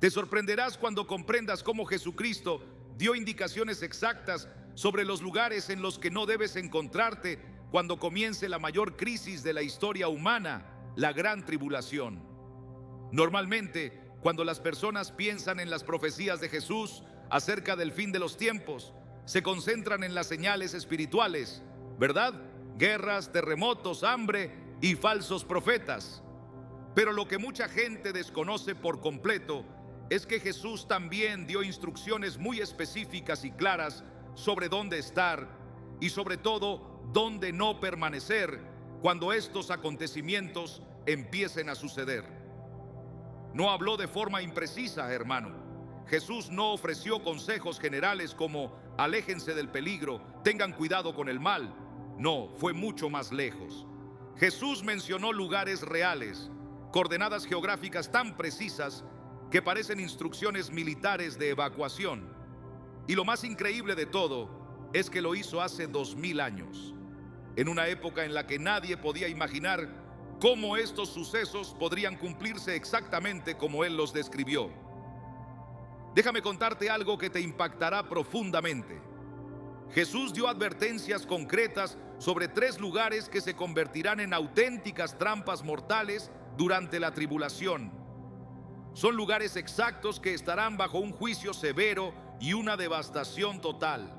Te sorprenderás cuando comprendas cómo Jesucristo dio indicaciones exactas sobre los lugares en los que no debes encontrarte cuando comience la mayor crisis de la historia humana, la gran tribulación. Normalmente, cuando las personas piensan en las profecías de Jesús acerca del fin de los tiempos, se concentran en las señales espirituales, ¿verdad? Guerras, terremotos, hambre y falsos profetas. Pero lo que mucha gente desconoce por completo es que Jesús también dio instrucciones muy específicas y claras sobre dónde estar y sobre todo dónde no permanecer cuando estos acontecimientos empiecen a suceder. No habló de forma imprecisa, hermano. Jesús no ofreció consejos generales como aléjense del peligro, tengan cuidado con el mal. No, fue mucho más lejos. Jesús mencionó lugares reales, coordenadas geográficas tan precisas que parecen instrucciones militares de evacuación. Y lo más increíble de todo es que lo hizo hace 2000 años, en una época en la que nadie podía imaginar cómo estos sucesos podrían cumplirse exactamente como Él los describió. Déjame contarte algo que te impactará profundamente. Jesús dio advertencias concretas sobre 3 lugares que se convertirán en auténticas trampas mortales durante la tribulación. Son lugares exactos que estarán bajo un juicio severo y una devastación total.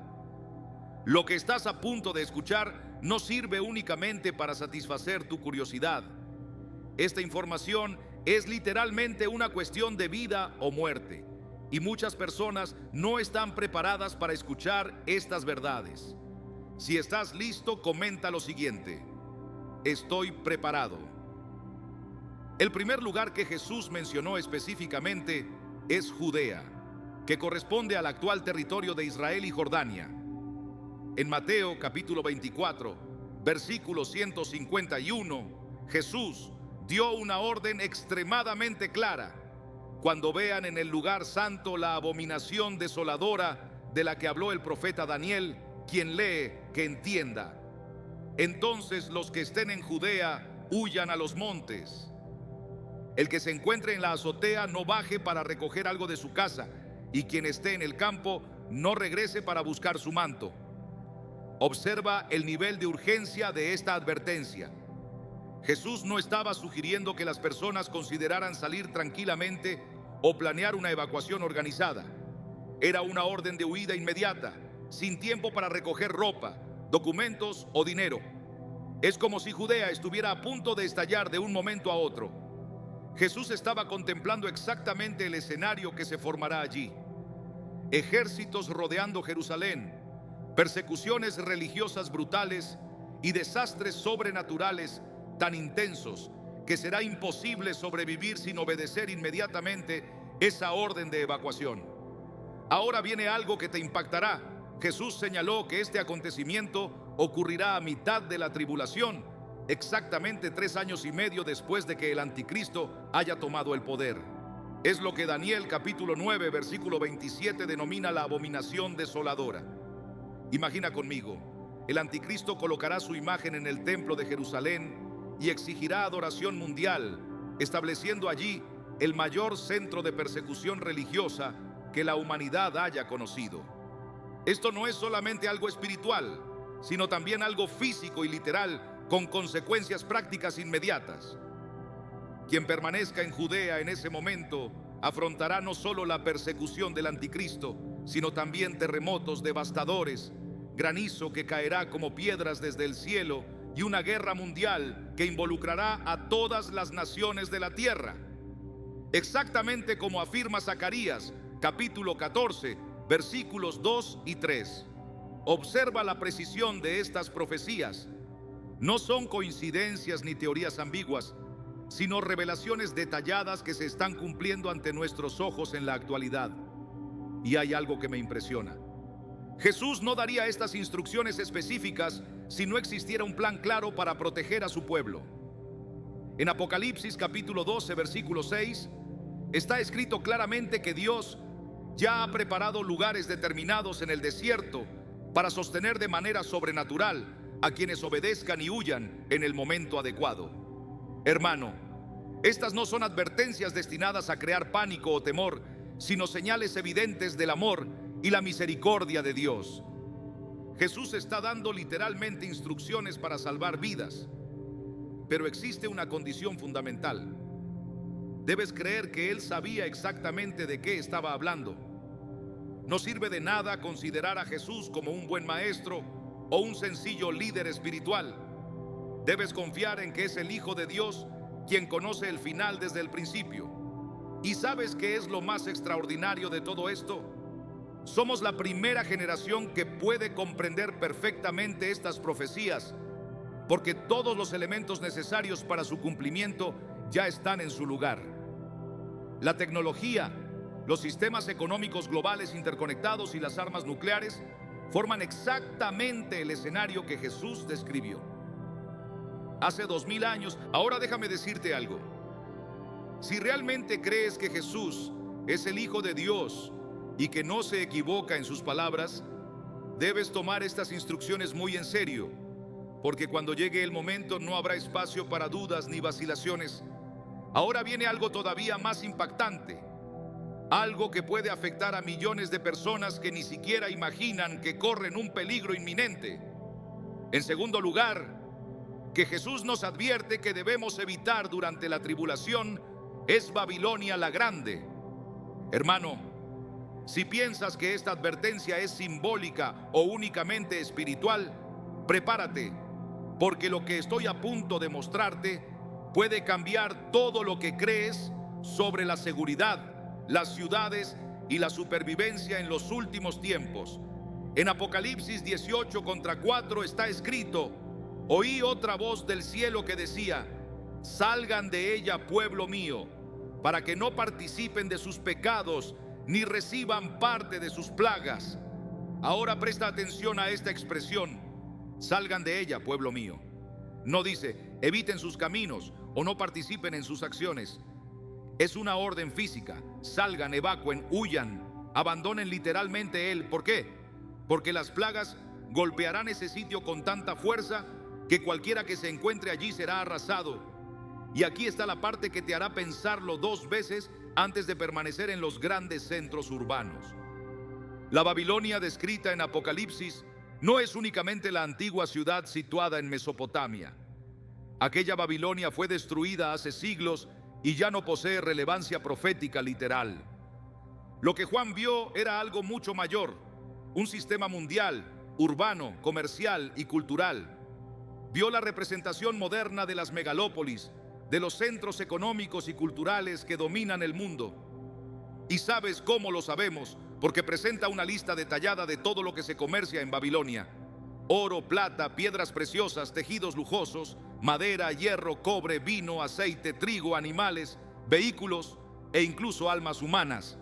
Lo que estás a punto de escuchar no sirve únicamente para satisfacer tu curiosidad. Esta información es literalmente una cuestión de vida o muerte, y muchas personas no están preparadas para escuchar estas verdades. Si estás listo, comenta lo siguiente: estoy preparado. El primer lugar que Jesús mencionó específicamente es Judea, que corresponde al actual territorio de Israel y Jordania. En Mateo capítulo 24, versículo 151, Jesús dio una orden extremadamente clara. Cuando vean en el lugar santo la abominación desoladora de la que habló el profeta Daniel, quien lee, que entienda. Entonces los que estén en Judea huyan a los montes. El que se encuentre en la azotea no baje para recoger algo de su casa, y quien esté en el campo no regrese para buscar su manto. Observa el nivel de urgencia de esta advertencia. Jesús no estaba sugiriendo que las personas consideraran salir tranquilamente o planear una evacuación organizada. Era una orden de huida inmediata, sin tiempo para recoger ropa, documentos o dinero. Es como si Judea estuviera a punto de estallar de un momento a otro. Jesús estaba contemplando exactamente el escenario que se formará allí. Ejércitos rodeando Jerusalén, persecuciones religiosas brutales y desastres sobrenaturales tan intensos que será imposible sobrevivir sin obedecer inmediatamente esa orden de evacuación. Ahora viene algo que te impactará. Jesús señaló que este acontecimiento ocurrirá a mitad de la tribulación, exactamente 3 años y medio después de que el anticristo haya tomado el poder. Es lo que Daniel capítulo 9 versículo 27 denomina la abominación desoladora. Imagina conmigo, el anticristo colocará su imagen en el templo de Jerusalén y exigirá adoración mundial, estableciendo allí el mayor centro de persecución religiosa que la humanidad haya conocido. Esto no es solamente algo espiritual, sino también algo físico y literal, con consecuencias prácticas inmediatas. Quien permanezca en Judea en ese momento afrontará no solo la persecución del anticristo, sino también terremotos devastadores, granizo que caerá como piedras desde el cielo y una guerra mundial que involucrará a todas las naciones de la tierra. Exactamente como afirma Zacarías, capítulo 14, versículos 2 y 3. Observa la precisión de estas profecías. No son coincidencias ni teorías ambiguas, sino revelaciones detalladas que se están cumpliendo ante nuestros ojos en la actualidad. Y hay algo que me impresiona. Jesús no daría estas instrucciones específicas si no existiera un plan claro para proteger a su pueblo. En Apocalipsis capítulo 12, versículo 6, está escrito claramente que Dios ya ha preparado lugares determinados en el desierto para sostener de manera sobrenatural a quienes obedezcan y huyan en el momento adecuado. Hermano, estas no son advertencias destinadas a crear pánico o temor, sino señales evidentes del amor y la misericordia de Dios. Jesús está dando literalmente instrucciones para salvar vidas, pero existe una condición fundamental. Debes creer que Él sabía exactamente de qué estaba hablando. No sirve de nada considerar a Jesús como un buen maestro o un sencillo líder espiritual. Debes confiar en que es el Hijo de Dios quien conoce el final desde el principio. ¿Y sabes qué es lo más extraordinario de todo esto? Somos la primera generación que puede comprender perfectamente estas profecías, porque todos los elementos necesarios para su cumplimiento ya están en su lugar. La tecnología, los sistemas económicos globales interconectados y las armas nucleares forman exactamente el escenario que Jesús describió hace 2000 años. Ahora déjame decirte algo. Si realmente crees que Jesús es el Hijo de Dios y que no se equivoca en sus palabras, debes tomar estas instrucciones muy en serio, porque cuando llegue el momento no habrá espacio para dudas ni vacilaciones. Ahora viene algo todavía más impactante, algo que puede afectar a millones de personas que ni siquiera imaginan que corren un peligro inminente. En segundo lugar, que Jesús nos advierte que debemos evitar durante la tribulación es Babilonia la Grande. Hermano, si piensas que esta advertencia es simbólica o únicamente espiritual, prepárate, porque lo que estoy a punto de mostrarte puede cambiar todo lo que crees sobre la seguridad, las ciudades y la supervivencia en los últimos tiempos. En Apocalipsis 18:4 está escrito: oí otra voz del cielo que decía: salgan de ella, pueblo mío, para que no participen de sus pecados ni reciban parte de sus plagas. Ahora presta atención a esta expresión: salgan de ella, pueblo mío. No dice eviten sus caminos o no participen en sus acciones. Es una orden física. Salgan, evacúen, huyan, abandonen literalmente él. ¿Por qué? Porque las plagas golpearán ese sitio con tanta fuerza que cualquiera que se encuentre allí será arrasado. Y aquí está la parte que te hará pensarlo 2 veces antes de permanecer en los grandes centros urbanos. La Babilonia descrita en Apocalipsis no es únicamente la antigua ciudad situada en Mesopotamia. Aquella Babilonia fue destruida hace siglos y ya no posee relevancia profética literal. Lo que Juan vio era algo mucho mayor, un sistema mundial, urbano, comercial y cultural. Vio la representación moderna de las megalópolis, de los centros económicos y culturales que dominan el mundo. ¿Y sabes cómo lo sabemos? Porque presenta una lista detallada de todo lo que se comercia en Babilonia: oro, plata, piedras preciosas, tejidos lujosos, madera, hierro, cobre, vino, aceite, trigo, animales, vehículos e incluso almas humanas.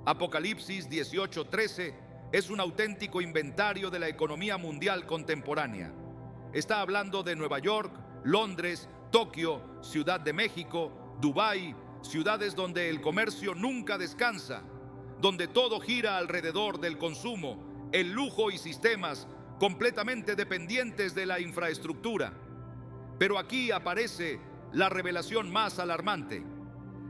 Apocalipsis 18:13 es un auténtico inventario de la economía mundial contemporánea. Está hablando de Nueva York, Londres, Tokio, Ciudad de México, Dubái, ciudades donde el comercio nunca descansa, donde todo gira alrededor del consumo, el lujo y sistemas completamente dependientes de la infraestructura. Pero aquí aparece la revelación más alarmante.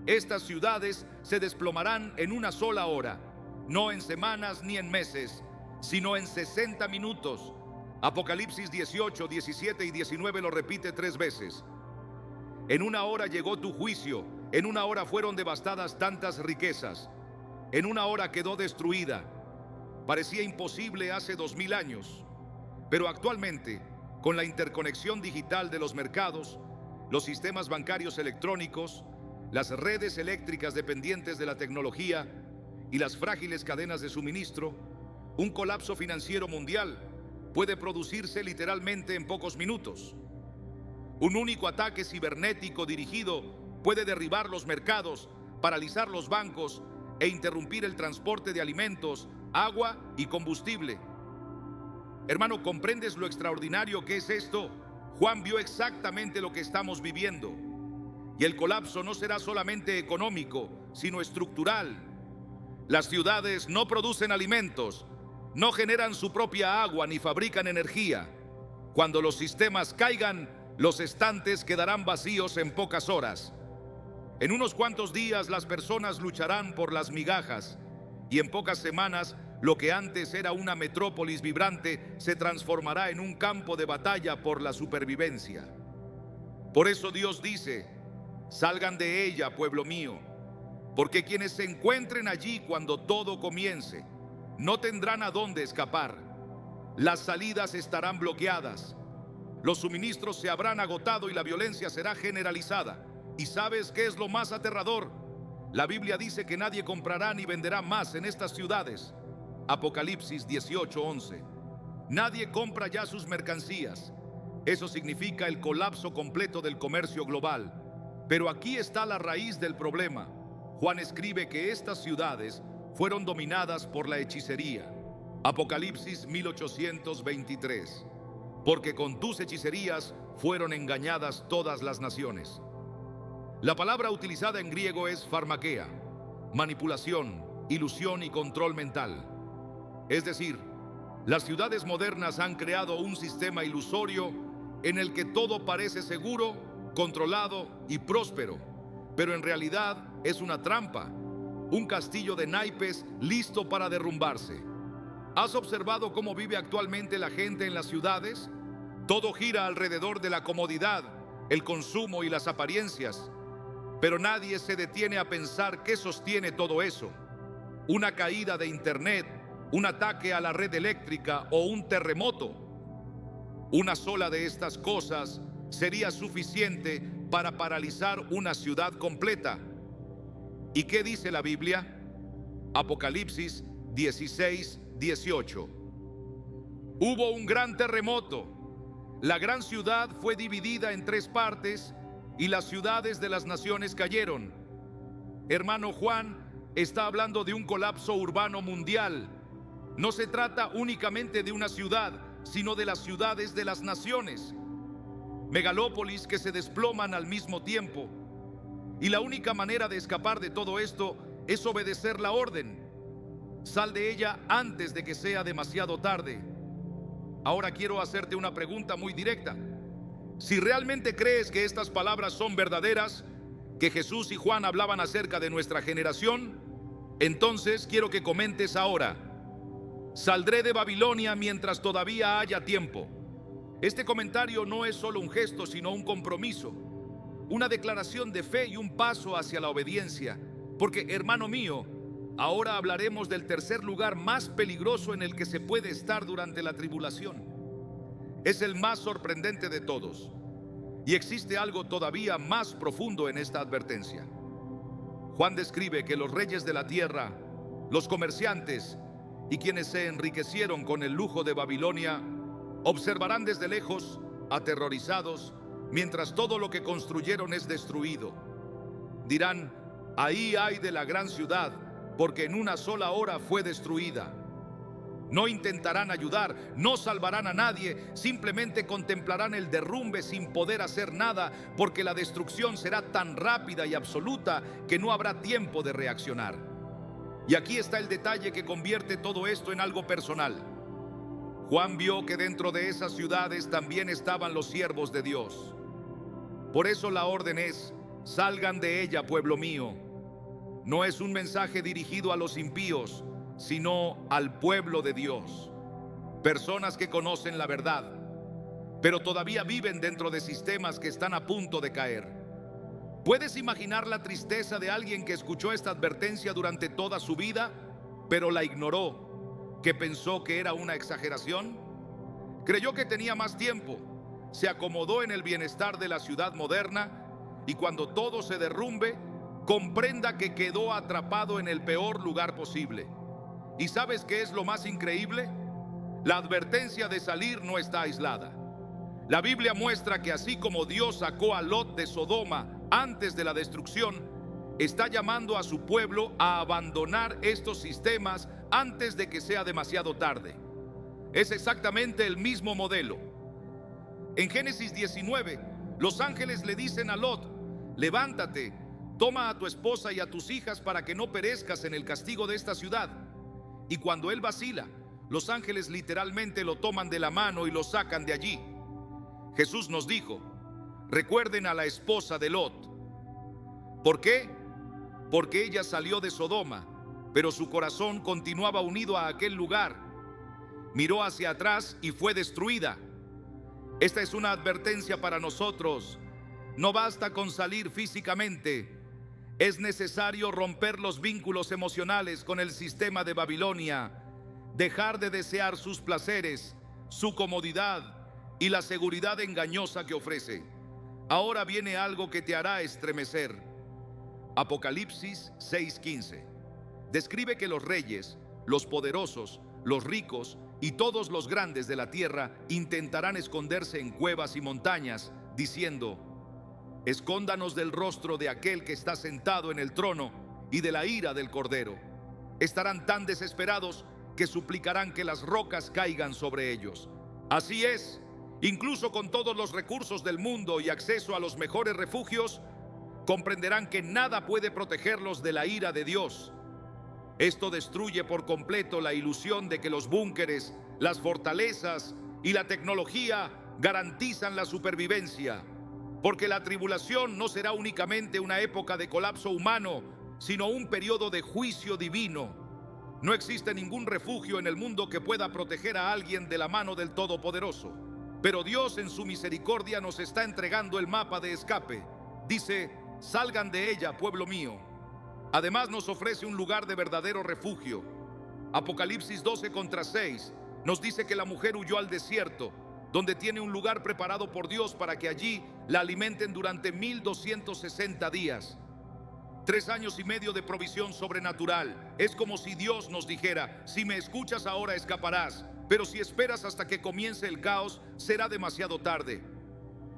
Estas ciudades se desplomarán en una sola hora, no en semanas ni en meses, sino en 60 minutos. Apocalipsis 18, 17 y 19 lo repite 3 veces. En una hora llegó tu juicio, en una hora fueron devastadas tantas riquezas, en una hora quedó destruida. Parecía imposible hace 2000 años, pero actualmente, con la interconexión digital de los mercados, los sistemas bancarios electrónicos, las redes eléctricas dependientes de la tecnología y las frágiles cadenas de suministro, un colapso financiero mundial puede producirse literalmente en pocos minutos. Un único ataque cibernético dirigido puede derribar los mercados, paralizar los bancos e interrumpir el transporte de alimentos, agua y combustible. Hermano, ¿comprendes lo extraordinario que es esto? Juan vio exactamente lo que estamos viviendo. Y el colapso no será solamente económico, sino estructural. Las ciudades no producen alimentos, no generan su propia agua ni fabrican energía. Cuando los sistemas caigan, los estantes quedarán vacíos en pocas horas. En unos cuantos días las personas lucharán por las migajas, y en pocas semanas lo que antes era una metrópolis vibrante se transformará en un campo de batalla por la supervivencia. Por eso Dios dice: salgan de ella, pueblo mío, porque quienes se encuentren allí cuando todo comience no tendrán a dónde escapar. Las salidas estarán bloqueadas, los suministros se habrán agotado y la violencia será generalizada. ¿Y sabes qué es lo más aterrador? La Biblia dice que nadie comprará ni venderá más en estas ciudades. Apocalipsis 18:11. Nadie compra ya sus mercancías. Eso significa el colapso completo del comercio global. Pero aquí está la raíz del problema. Juan escribe que estas ciudades fueron dominadas por la hechicería. Apocalipsis 1823. Porque con tus hechicerías fueron engañadas todas las naciones. La palabra utilizada en griego es pharmakeia, manipulación, ilusión y control mental. Es decir, las ciudades modernas han creado un sistema ilusorio en el que todo parece seguro, controlado y próspero, pero en realidad es una trampa, un castillo de naipes listo para derrumbarse. ¿Has observado cómo vive actualmente la gente en las ciudades? Todo gira alrededor de la comodidad, el consumo y las apariencias. Pero nadie se detiene a pensar qué sostiene todo eso. Una caída de internet, un ataque a la red eléctrica o un terremoto. Una sola de estas cosas sería suficiente para paralizar una ciudad completa. ¿Y qué dice la Biblia? Apocalipsis 16:18. Hubo un gran terremoto. La gran ciudad fue dividida en 3 partes y las ciudades de las naciones cayeron. Hermano, Juan está hablando de un colapso urbano mundial. No se trata únicamente de una ciudad, sino de las ciudades de las naciones. Megalópolis que se desploman al mismo tiempo. Y la única manera de escapar de todo esto es obedecer la orden. Sal de ella antes de que sea demasiado tarde. Ahora quiero hacerte una pregunta muy directa. Si realmente crees que estas palabras son verdaderas, que Jesús y Juan hablaban acerca de nuestra generación, entonces quiero que comentes ahora: saldré de Babilonia mientras todavía haya tiempo. Este comentario no es solo un gesto, sino un compromiso, una declaración de fe y un paso hacia la obediencia. Porque, hermano mío, ahora hablaremos del tercer lugar más peligroso en el que se puede estar durante la tribulación. Es el más sorprendente de todos. Y existe algo todavía más profundo en esta advertencia. Juan describe que los reyes de la tierra, los comerciantes y quienes se enriquecieron con el lujo de Babilonia, observarán desde lejos, aterrorizados, mientras todo lo que construyeron es destruido. Dirán: ahí hay de la gran ciudad, porque en una sola hora fue destruida. No intentarán ayudar, no salvarán a nadie, simplemente contemplarán el derrumbe sin poder hacer nada, porque la destrucción será tan rápida y absoluta que no habrá tiempo de reaccionar. Y aquí está el detalle que convierte todo esto en algo personal. Juan vio que dentro de esas ciudades también estaban los siervos de Dios. Por eso la orden es: salgan de ella, pueblo mío. No es un mensaje dirigido a los impíos, sino al pueblo de Dios. Personas que conocen la verdad, pero todavía viven dentro de sistemas que están a punto de caer. ¿Puedes imaginar la tristeza de alguien que escuchó esta advertencia durante toda su vida, pero la ignoró, que pensó que era una exageración? Creyó que tenía más tiempo, se acomodó en el bienestar de la ciudad moderna, y cuando todo se derrumbe, comprenda que quedó atrapado en el peor lugar posible. ¿Y sabes qué es lo más increíble? La advertencia de salir no está aislada. La Biblia muestra que así como Dios sacó a Lot de Sodoma antes de la destrucción, está llamando a su pueblo a abandonar estos sistemas antes de que sea demasiado tarde. Es exactamente el mismo modelo. En Génesis 19, los ángeles le dicen a Lot: levántate, toma a tu esposa y a tus hijas para que no perezcas en el castigo de esta ciudad. Y cuando él vacila, los ángeles literalmente lo toman de la mano y lo sacan de allí. Jesús nos dijo: recuerden a la esposa de Lot. ¿Por qué? Porque ella salió de Sodoma, pero su corazón continuaba unido a aquel lugar. Miró hacia atrás y fue destruida. Esta es una advertencia para nosotros. No basta con salir físicamente. Es necesario romper los vínculos emocionales con el sistema de Babilonia, dejar de desear sus placeres, su comodidad y la seguridad engañosa que ofrece. Ahora viene algo que te hará estremecer. Apocalipsis 6:15 describe que los reyes, los poderosos, los ricos y todos los grandes de la tierra intentarán esconderse en cuevas y montañas, diciendo: escóndanos del rostro de aquel que está sentado en el trono y de la ira del Cordero. Estarán tan desesperados que suplicarán que las rocas caigan sobre ellos. Así es, incluso con todos los recursos del mundo y acceso a los mejores refugios, comprenderán que nada puede protegerlos de la ira de Dios. Esto destruye por completo la ilusión de que los búnkeres, las fortalezas y la tecnología garantizan la supervivencia, porque la tribulación no será únicamente una época de colapso humano, sino un periodo de juicio divino. No existe ningún refugio en el mundo que pueda proteger a alguien de la mano del Todopoderoso, pero Dios en su misericordia nos está entregando el mapa de escape. Dice: salgan de ella, pueblo mío. Además nos ofrece un lugar de verdadero refugio. Apocalipsis 12:6 nos dice que la mujer huyó al desierto, donde tiene un lugar preparado por Dios para que allí la alimenten durante 1260 días. 3 años y medio de provisión sobrenatural. Es como si Dios nos dijera: si me escuchas ahora escaparás, pero si esperas hasta que comience el caos, será demasiado tarde.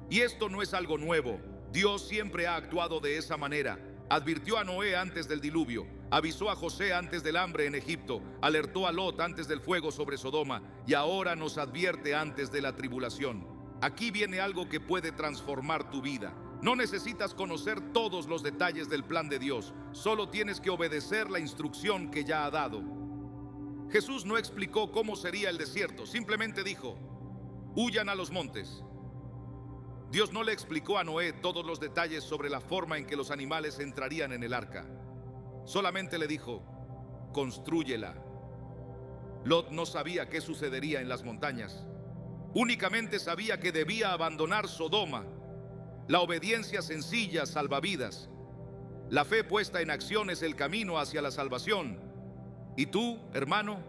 Y esto no es algo nuevo. Dios siempre ha actuado de esa manera. Advirtió a Noé antes del diluvio, avisó a José antes del hambre en Egipto, alertó a Lot antes del fuego sobre Sodoma, y ahora nos advierte antes de la tribulación. Aquí viene algo que puede transformar tu vida. No necesitas conocer todos los detalles del plan de Dios, solo tienes que obedecer la instrucción que ya ha dado. Jesús no explicó cómo sería el desierto, simplemente dijo: huyan a los montes. Dios no le explicó a Noé todos los detalles sobre la forma en que los animales entrarían en el arca. Solamente le dijo: constrúyela. Lot no sabía qué sucedería en las montañas. Únicamente sabía que debía abandonar Sodoma. La obediencia sencilla salva vidas. La fe puesta en acción es el camino hacia la salvación. Y tú, hermano,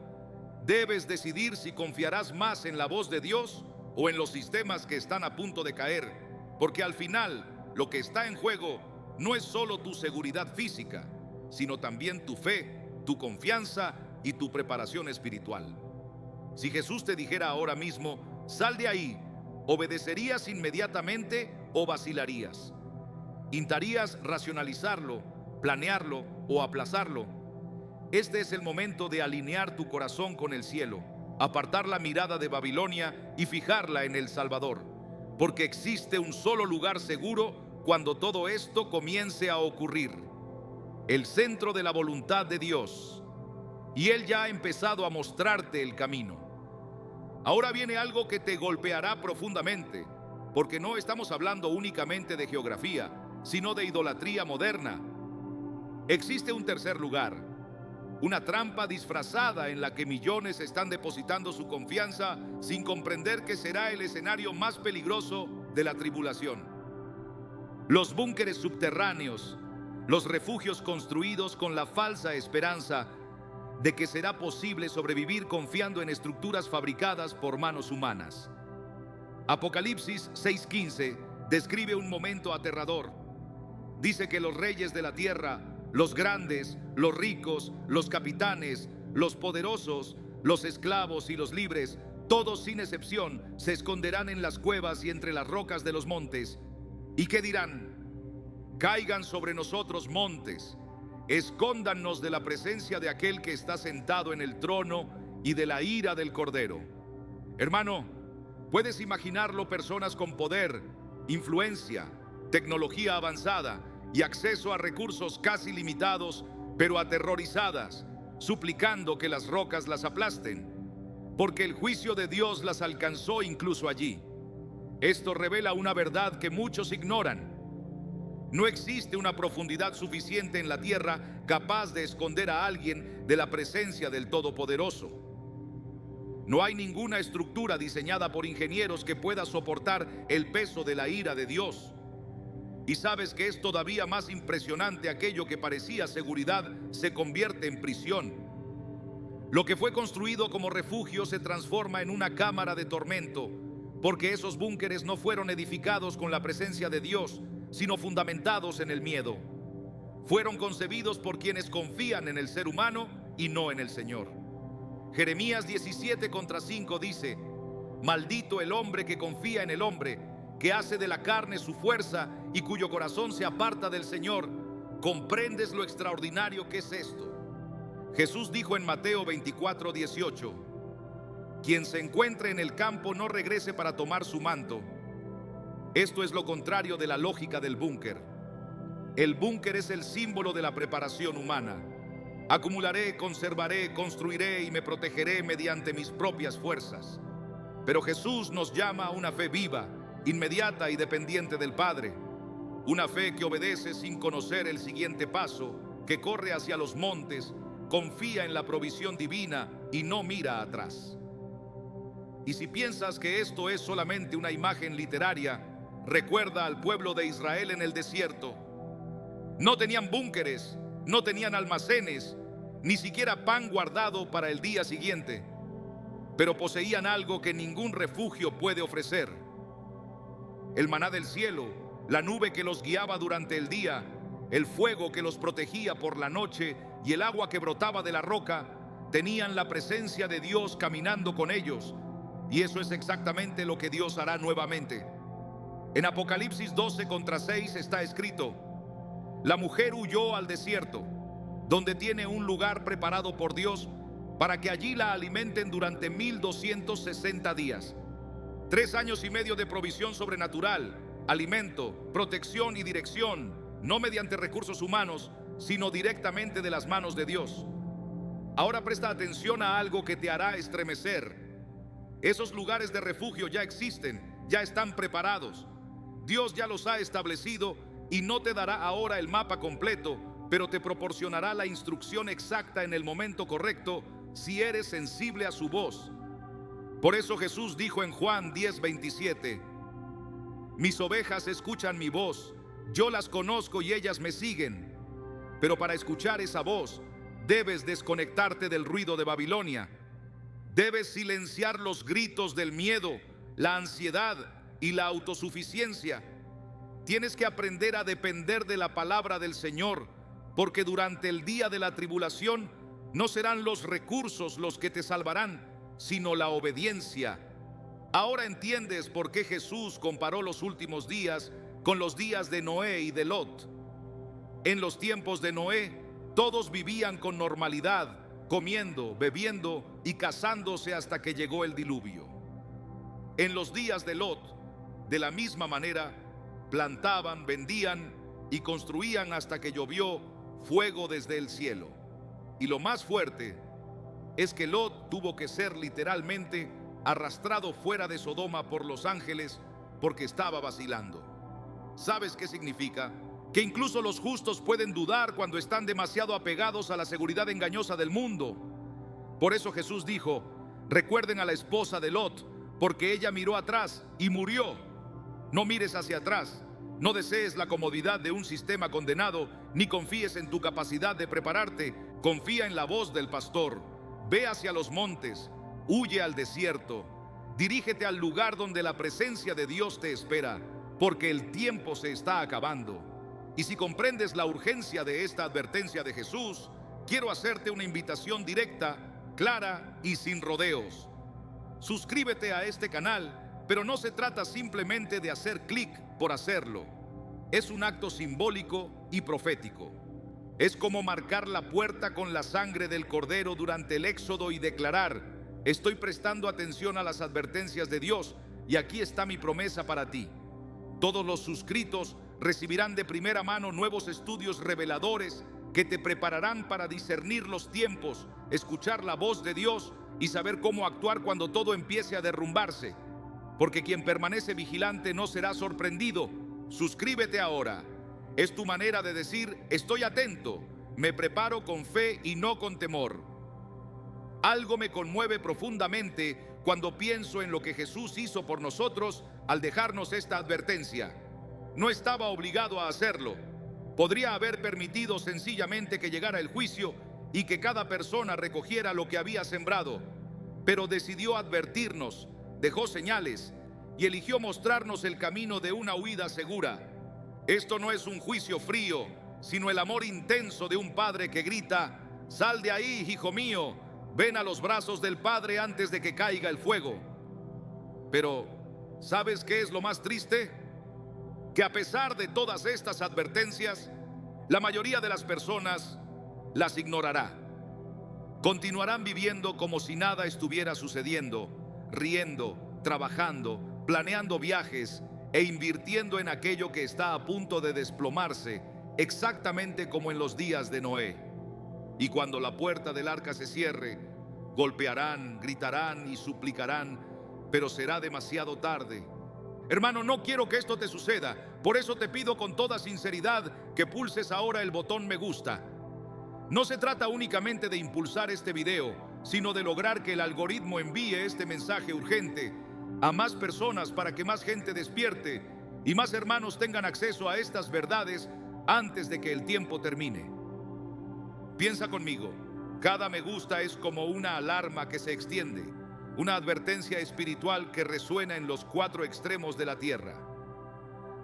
debes decidir si confiarás más en la voz de Dios o en los sistemas que están a punto de caer, porque al final lo que está en juego no es solo tu seguridad física, sino también tu fe, tu confianza y tu preparación espiritual. Si Jesús te dijera ahora mismo: sal de ahí, ¿obedecerías inmediatamente o vacilarías? ¿Intentarías racionalizarlo, planearlo o aplazarlo? Este es el momento de alinear tu corazón con el cielo, apartar la mirada de Babilonia y fijarla en el Salvador, porque existe un solo lugar seguro cuando todo esto comience a ocurrir: el centro de la voluntad de Dios. Y Él ya ha empezado a mostrarte el camino. Ahora viene algo que te golpeará profundamente, porque no estamos hablando únicamente de geografía, sino de idolatría moderna. Existe un tercer lugar, una trampa disfrazada en la que millones están depositando su confianza sin comprender que será el escenario más peligroso de la tribulación. Los búnkeres subterráneos, los refugios construidos con la falsa esperanza de que será posible sobrevivir confiando en estructuras fabricadas por manos humanas. Apocalipsis 6:15 describe un momento aterrador. Dice que los reyes de la tierra, los grandes, los ricos, los capitanes, los poderosos, los esclavos y los libres, todos sin excepción, se esconderán en las cuevas y entre las rocas de los montes. ¿Y qué dirán? Caigan sobre nosotros montes, escóndannos de la presencia de aquel que está sentado en el trono y de la ira del Cordero. Hermano, ¿puedes imaginarlo? Personas con poder, influencia, tecnología avanzada y acceso a recursos casi limitados, pero aterrorizadas, suplicando que las rocas las aplasten, porque el juicio de Dios las alcanzó incluso allí. Esto revela una verdad que muchos ignoran. No existe una profundidad suficiente en la tierra capaz de esconder a alguien de la presencia del Todopoderoso. No hay ninguna estructura diseñada por ingenieros que pueda soportar el peso de la ira de Dios. Y sabes que es todavía más impresionante: aquello que parecía seguridad se convierte en prisión. Lo que fue construido como refugio se transforma en una cámara de tormento, porque esos búnkeres no fueron edificados con la presencia de Dios, sino fundamentados en el miedo. Fueron concebidos por quienes confían en el ser humano y no en el Señor. Jeremías 17:5 dice: maldito el hombre que confía en el hombre, que hace de la carne su fuerza y cuyo corazón se aparta del Señor. ¿Comprendes lo extraordinario que es esto? Jesús dijo en Mateo 24:18: quien se encuentre en el campo no regrese para tomar su manto. Esto es lo contrario de la lógica del búnker. El búnker es el símbolo de la preparación humana. Acumularé, conservaré, construiré y me protegeré mediante mis propias fuerzas. Pero Jesús nos llama a una fe viva, inmediata y dependiente del Padre. Una fe que obedece sin conocer el siguiente paso, que corre hacia los montes, confía en la provisión divina y no mira atrás. Y si piensas que esto es solamente una imagen literaria, recuerda al pueblo de Israel en el desierto. No tenían búnkeres, no tenían almacenes, ni siquiera pan guardado para el día siguiente, pero poseían algo que ningún refugio puede ofrecer: el maná del cielo, la nube que los guiaba durante el día, el fuego que los protegía por la noche y el agua que brotaba de la roca. Tenían la presencia de Dios caminando con ellos, y eso es exactamente lo que Dios hará nuevamente. En Apocalipsis 12:6 está escrito: la mujer huyó al desierto, donde tiene un lugar preparado por Dios para que allí la alimenten durante 1260 días. 3 años y medio de provisión sobrenatural, alimento, protección y dirección, no mediante recursos humanos, sino directamente de las manos de Dios. Ahora presta atención a algo que te hará estremecer. Esos lugares de refugio ya existen, ya están preparados. Dios ya los ha establecido y no te dará ahora el mapa completo, pero te proporcionará la instrucción exacta en el momento correcto si eres sensible a su voz. Por eso Jesús dijo en Juan 10:27: mis ovejas escuchan mi voz, yo las conozco y ellas me siguen. Pero para escuchar esa voz, debes desconectarte del ruido de Babilonia. Debes silenciar los gritos del miedo, la ansiedad y la autosuficiencia. Tienes que aprender a depender de la palabra del Señor, porque durante el día de la tribulación no serán los recursos los que te salvarán, sino la obediencia. Ahora entiendes por qué Jesús comparó los últimos días con los días de Noé y de Lot. En los tiempos de Noé, todos vivían con normalidad, comiendo, bebiendo y casándose hasta que llegó el diluvio. En los días de Lot, de la misma manera, plantaban, vendían y construían hasta que llovió fuego desde el cielo. Y lo más fuerte es que Lot tuvo que ser literalmente arrastrado fuera de Sodoma por los ángeles porque estaba vacilando. ¿Sabes qué significa? Que incluso los justos pueden dudar cuando están demasiado apegados a la seguridad engañosa del mundo. Por eso Jesús dijo: recuerden a la esposa de Lot, porque ella miró atrás y murió. No mires hacia atrás, no desees la comodidad de un sistema condenado, ni confíes en tu capacidad de prepararte. Confía en la voz del pastor. Ve hacia los montes, huye al desierto, dirígete al lugar donde la presencia de Dios te espera, porque el tiempo se está acabando. Y si comprendes la urgencia de esta advertencia de Jesús, quiero hacerte una invitación directa, clara y sin rodeos. Suscríbete a este canal, pero no se trata simplemente de hacer clic por hacerlo. Es un acto simbólico y profético. Es como marcar la puerta con la sangre del Cordero durante el Éxodo y declarar: estoy prestando atención a las advertencias de Dios y aquí está mi promesa para ti. Todos los suscritos recibirán de primera mano nuevos estudios reveladores que te prepararán para discernir los tiempos, escuchar la voz de Dios y saber cómo actuar cuando todo empiece a derrumbarse. Porque quien permanece vigilante no será sorprendido. Suscríbete ahora. Es tu manera de decir: estoy atento, me preparo con fe y no con temor. Algo me conmueve profundamente cuando pienso en lo que Jesús hizo por nosotros al dejarnos esta advertencia. No estaba obligado a hacerlo. Podría haber permitido sencillamente que llegara el juicio y que cada persona recogiera lo que había sembrado, pero decidió advertirnos, dejó señales y eligió mostrarnos el camino de una huida segura. Esto no es un juicio frío, sino el amor intenso de un padre que grita: sal de ahí, hijo mío, ven a los brazos del Padre antes de que caiga el fuego. Pero, ¿sabes qué es lo más triste? Que a pesar de todas estas advertencias, la mayoría de las personas las ignorará. Continuarán viviendo como si nada estuviera sucediendo, riendo, trabajando, planeando viajes e invirtiendo en aquello que está a punto de desplomarse, exactamente como en los días de Noé. Y cuando la puerta del arca se cierre, golpearán, gritarán y suplicarán, pero será demasiado tarde. Hermano, no quiero que esto te suceda, por eso te pido con toda sinceridad que pulses ahora el botón me gusta. No se trata únicamente de impulsar este video, sino de lograr que el algoritmo envíe este mensaje urgente a más personas para que más gente despierte y más hermanos tengan acceso a estas verdades antes de que el tiempo termine. Piensa conmigo, cada me gusta es como una alarma que se extiende, una advertencia espiritual que resuena en los 4 extremos de la tierra.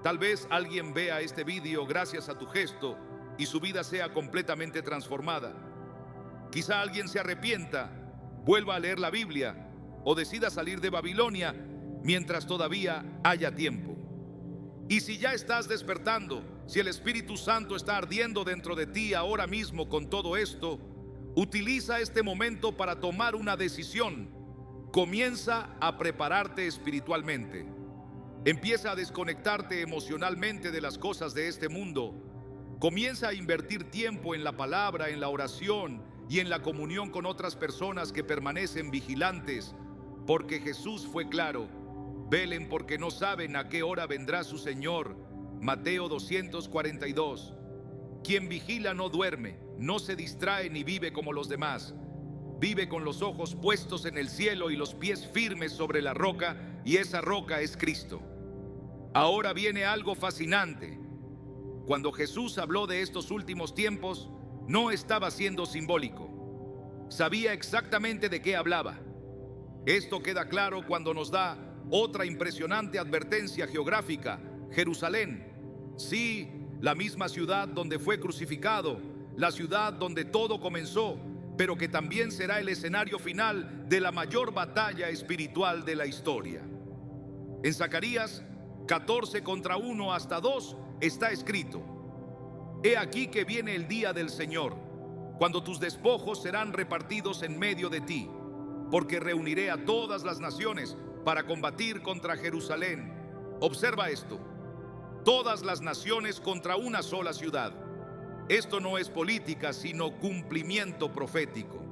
Tal vez alguien vea este video gracias a tu gesto y su vida sea completamente transformada. Quizá alguien se arrepienta, vuelva a leer la Biblia o decida salir de Babilonia mientras todavía haya tiempo. Y si ya estás despertando, si el Espíritu Santo está ardiendo dentro de ti ahora mismo con todo esto, utiliza este momento para tomar una decisión. Comienza a prepararte espiritualmente. Empieza a desconectarte emocionalmente de las cosas de este mundo. Comienza a invertir tiempo en la palabra, en la oración y en la comunión con otras personas que permanecen vigilantes, porque Jesús fue claro: velen porque no saben a qué hora vendrá su Señor. Mateo 242. Quien vigila no duerme, no se distrae ni vive como los demás. Vive con los ojos puestos en el cielo y los pies firmes sobre la roca, y esa roca es Cristo. Ahora viene algo fascinante. Cuando Jesús habló de estos últimos tiempos, no estaba siendo simbólico. Sabía exactamente de qué hablaba. Esto queda claro cuando nos da otra impresionante advertencia geográfica: Jerusalén. Sí, la misma ciudad donde fue crucificado, la ciudad donde todo comenzó, pero que también será el escenario final de la mayor batalla espiritual de la historia. En Zacarías 14 contra 1 hasta 2 está escrito: He aquí que viene el día del Señor, cuando tus despojos serán repartidos en medio de ti, porque reuniré a todas las naciones para combatir contra Jerusalén. Observa esto: todas las naciones contra una sola ciudad. Esto no es política, sino cumplimiento profético.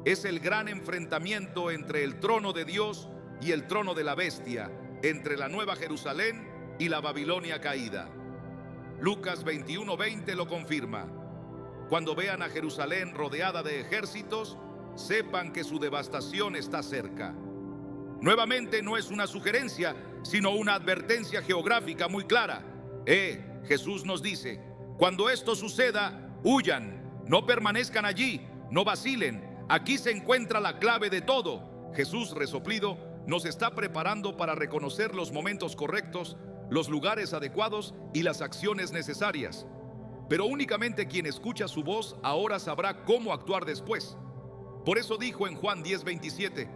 Es el gran enfrentamiento entre el trono de Dios y el trono de la bestia, entre la Nueva Jerusalén y la Babilonia caída. Lucas 21:20 lo confirma. Cuando vean a Jerusalén rodeada de ejércitos, sepan que su devastación está cerca. Nuevamente no es una sugerencia, sino una advertencia geográfica muy clara. Jesús nos dice: cuando esto suceda, huyan, no permanezcan allí, no vacilen. Aquí se encuentra la clave de todo. Jesús resoplido nos está preparando para reconocer los momentos correctos, los lugares adecuados y las acciones necesarias. Pero únicamente quien escucha su voz ahora sabrá cómo actuar después. Por eso dijo en Juan 10:27: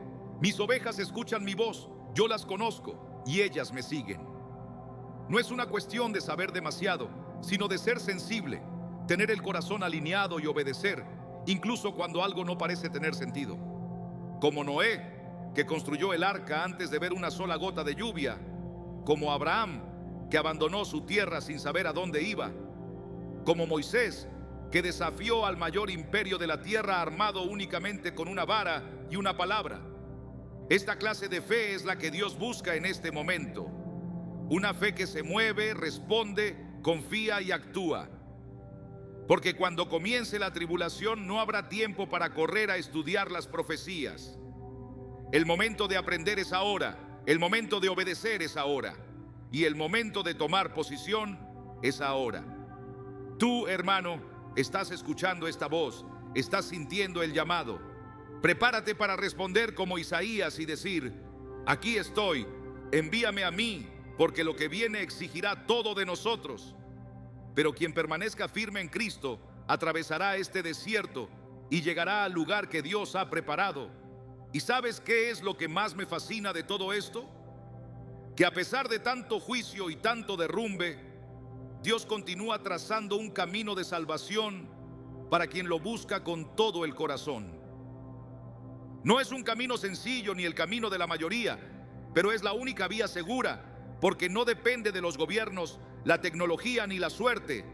mis ovejas escuchan mi voz, yo las conozco y ellas me siguen. No es una cuestión de saber demasiado, sino de ser sensible, tener el corazón alineado y obedecer, incluso cuando algo no parece tener sentido. Como Noé, que construyó el arca antes de ver una sola gota de lluvia. Como Abraham, que abandonó su tierra sin saber a dónde iba. Como Moisés, que desafió al mayor imperio de la tierra armado únicamente con una vara y una palabra. Esta clase de fe es la que Dios busca en este momento. Una fe que se mueve, responde confía y actúa. Porque cuando comience la tribulación no habrá tiempo para correr a estudiar las profecías. El momento de aprender es ahora, el momento de obedecer es ahora, y el momento de tomar posición es ahora. Tú, hermano, estás escuchando esta voz, estás sintiendo el llamado. Prepárate para responder como Isaías y decir: aquí estoy, envíame a mí, porque lo que viene exigirá todo de nosotros. Pero quien permanezca firme en Cristo atravesará este desierto y llegará al lugar que Dios ha preparado. ¿Y sabes qué es lo que más me fascina de todo esto? Que a pesar de tanto juicio y tanto derrumbe, Dios continúa trazando un camino de salvación para quien lo busca con todo el corazón. No es un camino sencillo ni el camino de la mayoría, pero es la única vía segura, porque no depende de los gobiernos, la tecnología ni la suerte.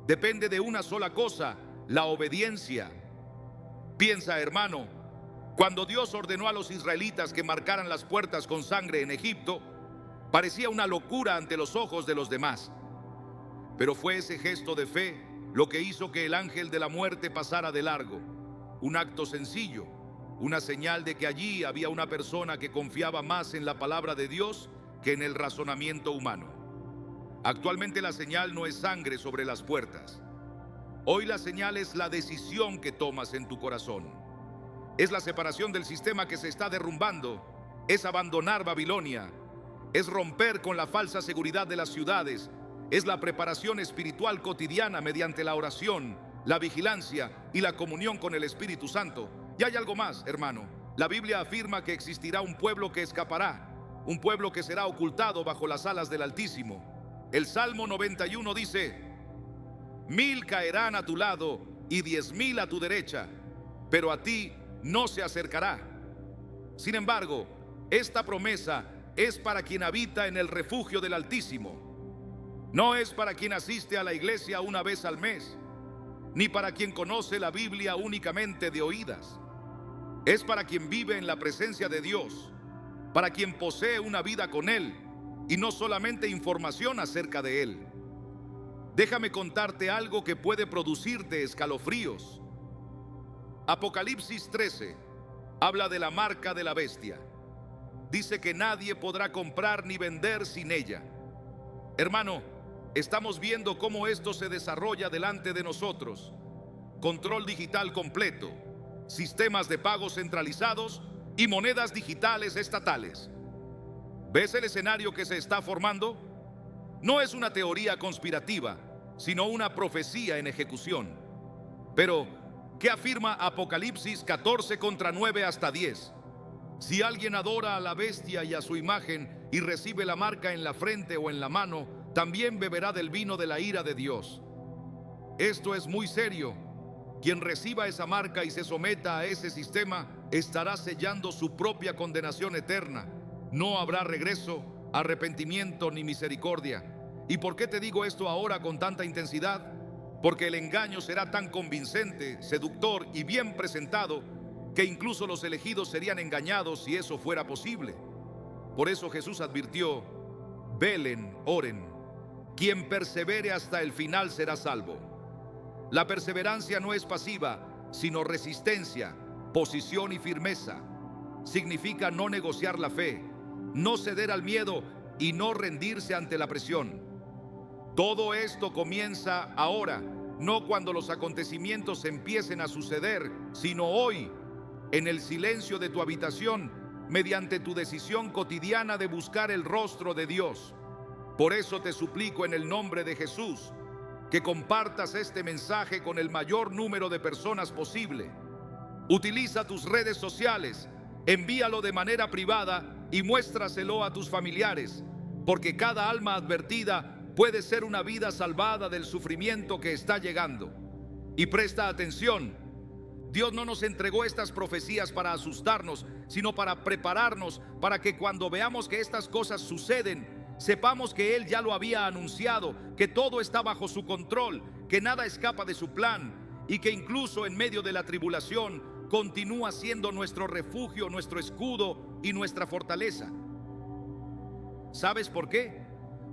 Depende de una sola cosa: la obediencia. Piensa, hermano, cuando Dios ordenó a los israelitas que marcaran las puertas con sangre en Egipto, parecía una locura ante los ojos de los demás. Pero fue ese gesto de fe lo que hizo que el ángel de la muerte pasara de largo. Un acto sencillo, una señal de que allí había una persona que confiaba más en la palabra de Dios que en el razonamiento humano. Actualmente la señal no es sangre sobre las puertas. Hoy la señal es la decisión que tomas en tu corazón. Es la separación del sistema que se está derrumbando. Es abandonar Babilonia. Es romper con la falsa seguridad de las ciudades. Es la preparación espiritual cotidiana mediante la oración, la vigilancia y la comunión con el Espíritu Santo. Y hay algo más, hermano. La Biblia afirma que existirá un pueblo que escapará, un pueblo que será ocultado bajo las alas del Altísimo. El Salmo 91 dice: 1000 caerán a tu lado y 10,000 a tu derecha, pero a ti no se acercará. Sin embargo, esta promesa es para quien habita en el refugio del Altísimo. No es para quien asiste a la iglesia una vez al mes, ni para quien conoce la Biblia únicamente de oídas. Es para quien vive en la presencia de Dios, para quien posee una vida con Él y no solamente información acerca de Él. Déjame contarte algo que puede producirte escalofríos. Apocalipsis 13 habla de la marca de la bestia. Dice que nadie podrá comprar ni vender sin ella. Hermano, estamos viendo cómo esto se desarrolla delante de nosotros. Control digital completo, sistemas de pago centralizados y monedas digitales estatales. ¿Ves el escenario que se está formando? No es una teoría conspirativa, sino una profecía en ejecución. Pero, ¿qué afirma Apocalipsis 14 contra 9 hasta 10? Si alguien adora a la bestia y a su imagen y recibe la marca en la frente o en la mano, también beberá del vino de la ira de Dios. Esto es muy serio. Quien reciba esa marca y se someta a ese sistema estará sellando su propia condenación eterna. No habrá regreso, arrepentimiento ni misericordia. ¿Y por qué te digo esto ahora con tanta intensidad? Porque el engaño será tan convincente, seductor y bien presentado que incluso los elegidos serían engañados si eso fuera posible. Por eso Jesús advirtió: velen, oren. Quien persevere hasta el final será salvo. La perseverancia no es pasiva, sino resistencia, posición y firmeza. Significa no negociar la fe, no ceder al miedo y no rendirse ante la presión. Todo esto comienza ahora, no cuando los acontecimientos empiecen a suceder, sino hoy, en el silencio de tu habitación, mediante tu decisión cotidiana de buscar el rostro de Dios. Por eso te suplico en el nombre de Jesús que compartas este mensaje con el mayor número de personas posible. Utiliza tus redes sociales, envíalo de manera privada y muéstraselo a tus familiares, porque cada alma advertida puede ser una vida salvada del sufrimiento que está llegando. Y presta atención, Dios no nos entregó estas profecías para asustarnos, sino para prepararnos, para que cuando veamos que estas cosas suceden, sepamos que Él ya lo había anunciado, que todo está bajo su control, que nada escapa de su plan y que incluso en medio de la tribulación continúa siendo nuestro refugio, nuestro escudo y nuestra fortaleza. ¿Sabes por qué?